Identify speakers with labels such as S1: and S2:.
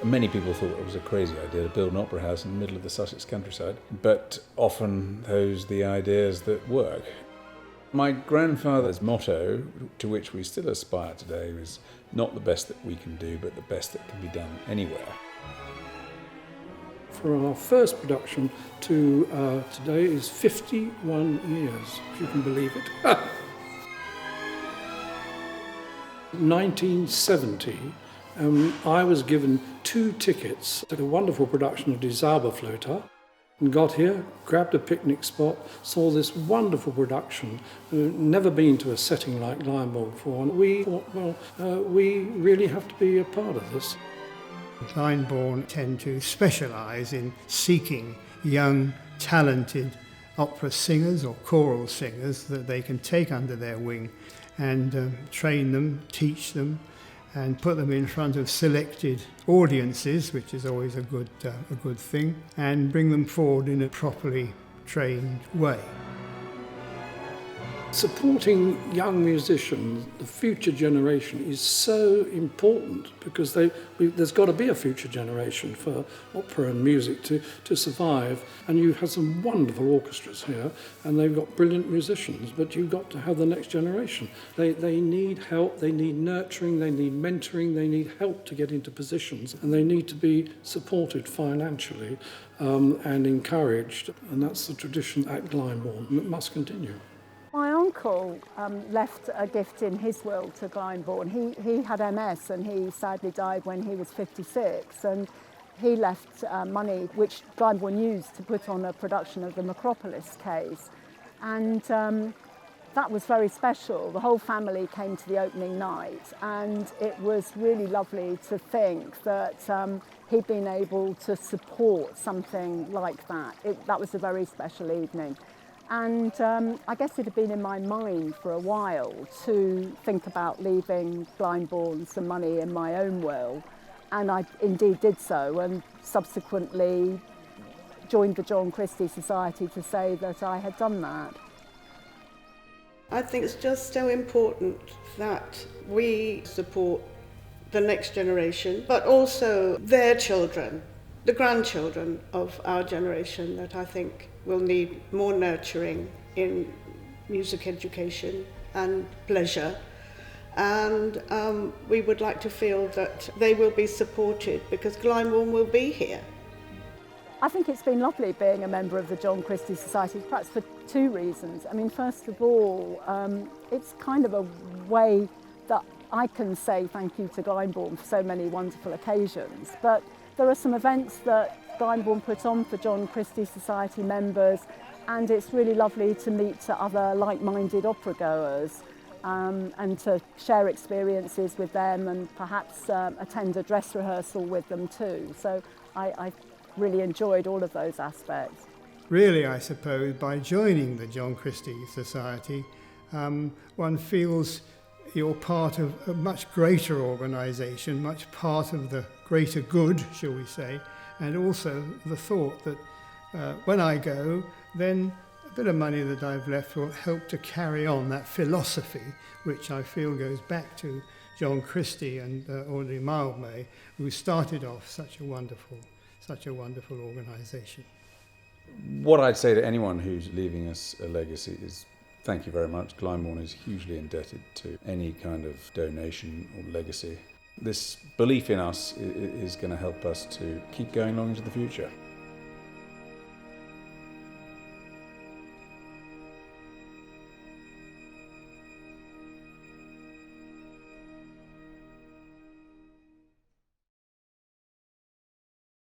S1: Many people thought it was a crazy idea to build an opera house in the middle of the Sussex countryside, but often those are the ideas that work. My grandfather's motto, to which we still aspire today, is not the best that we can do, but the best that can be done anywhere.
S2: For our first production to today is 51 years, if you can believe it. 1970, I was given 2 tickets to a wonderful production of Die Zauberflöte, and got here, grabbed a picnic spot, saw this wonderful production, never been to a setting like Glyndebourne before, and we thought, well, we really have to be a part of this.
S3: Glyndebourne tend to specialise in seeking young, talented opera singers or choral singers that they can take under their wing and train them, teach them, and put them in front of selected audiences, which is always a good thing, and bring them forward in a properly trained way.
S2: Supporting young musicians, the future generation, is so important because there's got to be a future generation for opera and music to survive. And you have some wonderful orchestras here, and they've got brilliant musicians, but you've got to have the next generation. They need help, they need nurturing, they need mentoring, they need help to get into positions, and they need to be supported financially and encouraged. And that's the tradition at Glyndebourne, and it must continue.
S4: My uncle left a gift in his will to Glyndebourne. He had MS and he sadly died when he was 56, and he left money which Glyndebourne used to put on a production of the Macropolis case, and that was very special. The whole family came to the opening night, and it was really lovely to think that he'd been able to support something like that. That was a very special evening. And I guess it had been in my mind for a while to think about leaving Glyndebourne some money in my own will, and I indeed did so, and subsequently joined the John Christie Society to say that I had done that.
S5: I think it's just so important that we support the next generation, but also their children, the grandchildren of our generation, that I think will need more nurturing in music education and pleasure. And we would like to feel that they will be supported because Glyndebourne will be here.
S4: I think it's been lovely being a member of the John Christie Society, perhaps for 2 reasons. I mean, first of all, it's kind of a way that I can say thank you to Glyndebourne for so many wonderful occasions, but there are some events that Glyndebourne put on for John Christie Society members, and it's really lovely to meet other like-minded opera goers and to share experiences with them and perhaps attend a dress rehearsal with them too. So I really enjoyed all of those aspects.
S3: Really, I suppose, by joining the John Christie Society, one feels you're part of a much greater organisation, much part of the greater good, shall we say, and also the thought that when I go, then a bit of money that I've left will help to carry on that philosophy, which I feel goes back to John Christie and Audrey Mildmay, who started off such a wonderful organisation.
S1: What I'd say to anyone who's leaving us a legacy is thank you very much. Glyndebourne is hugely indebted to any kind of donation or legacy. This belief in us is going to help us to keep going long into the future.